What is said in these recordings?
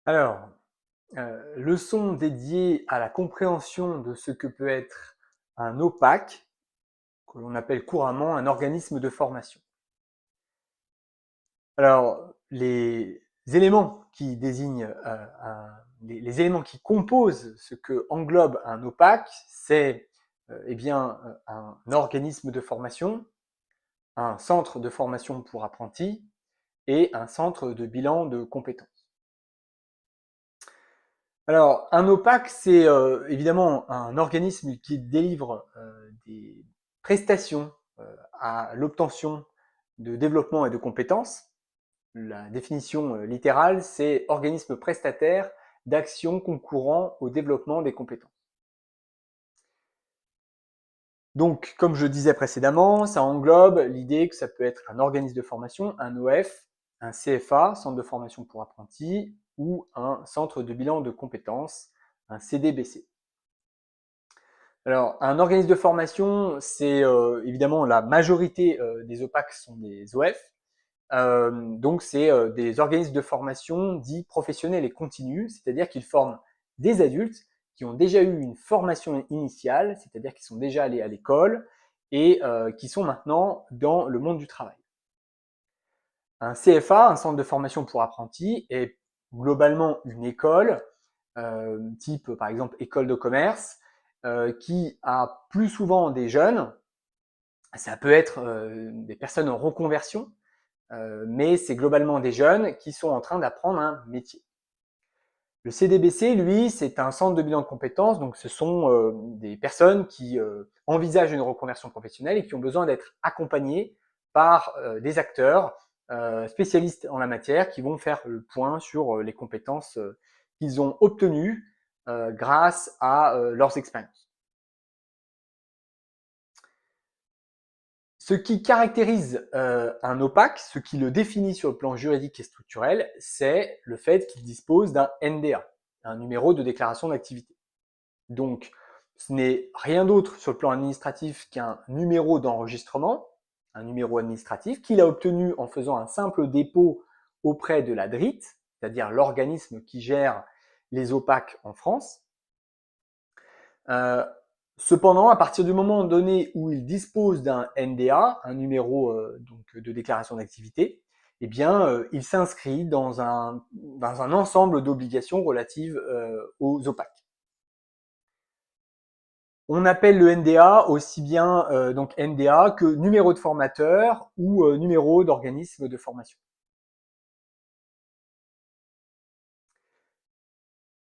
Alors, leçon dédiée à la compréhension de ce que peut être un OPAC, que l'on appelle couramment un organisme de formation. Alors, les éléments qui désignent, les éléments qui composent ce que englobe un OPAC, c'est eh bien, un organisme de formation, un centre de formation pour apprentis et un centre de bilan de compétences. Alors, un OPAC, c'est évidemment un organisme qui délivre des prestations à l'obtention de développement et de compétences. La définition littérale, c'est organisme prestataire d'actions concourant au développement des compétences. Donc, comme je disais précédemment, ça englobe l'idée que ça peut être un organisme de formation, un OF, un CFA, centre de formation pour apprentis, ou un centre de bilan de compétences, un CDBC. Alors, un organisme de formation, c'est évidemment la majorité des OPAC sont des OF. Donc, c'est des organismes de formation dits professionnels et continus, c'est-à-dire qu'ils forment des adultes qui ont déjà eu une formation initiale, c'est-à-dire qui sont déjà allés à l'école et qui sont maintenant dans le monde du travail. Un CFA, un centre de formation pour apprentis, est globalement une école, type par exemple école de commerce, qui a plus souvent des jeunes. Ça peut être des personnes en reconversion, mais c'est globalement des jeunes qui sont en train d'apprendre un métier. Le CDBC, lui, c'est un centre de bilan de compétences, donc ce sont des personnes qui envisagent une reconversion professionnelle et qui ont besoin d'être accompagnées par des acteurs spécialistes en la matière qui vont faire le point sur les compétences qu'ils ont obtenues grâce à leurs expériences. Ce qui caractérise un OPAC, ce qui le définit sur le plan juridique et structurel, c'est le fait qu'il dispose d'un NDA, un numéro de déclaration d'activité. Donc, ce n'est rien d'autre sur le plan administratif qu'un numéro d'enregistrement, un numéro administratif qu'il a obtenu en faisant un simple dépôt auprès de la DRIT, c'est-à-dire l'organisme qui gère les OPAC en France. Cependant, à partir du moment donné où il dispose d'un NDA, un numéro donc de déclaration d'activité, eh bien, il s'inscrit dans un ensemble d'obligations relatives aux OPAC. On appelle le NDA aussi bien donc NDA que numéro de formateur ou numéro d'organisme de formation.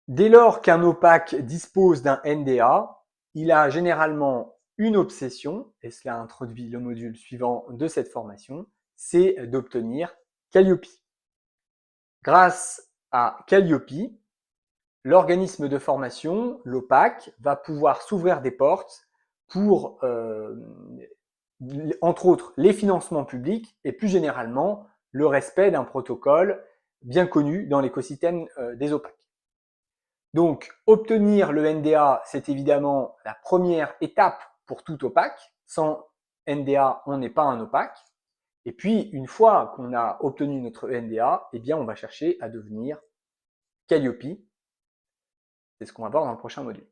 Dès lors qu'un OPAC dispose d'un NDA, il a généralement une obsession, et cela introduit le module suivant de cette formation, c'est d'obtenir Calliope. Grâce à Calliope, l'organisme de formation, l'OPAC, va pouvoir s'ouvrir des portes pour, entre autres, les financements publics et plus généralement le respect d'un protocole bien connu dans l'écosystème des OPAC. Donc, obtenir le NDA, c'est évidemment la première étape pour tout OPAC. Sans NDA, on n'est pas un OPAC. Et puis, une fois qu'on a obtenu notre NDA, eh bien, on va chercher à devenir Calliope. C'est ce qu'on va voir dans le prochain module.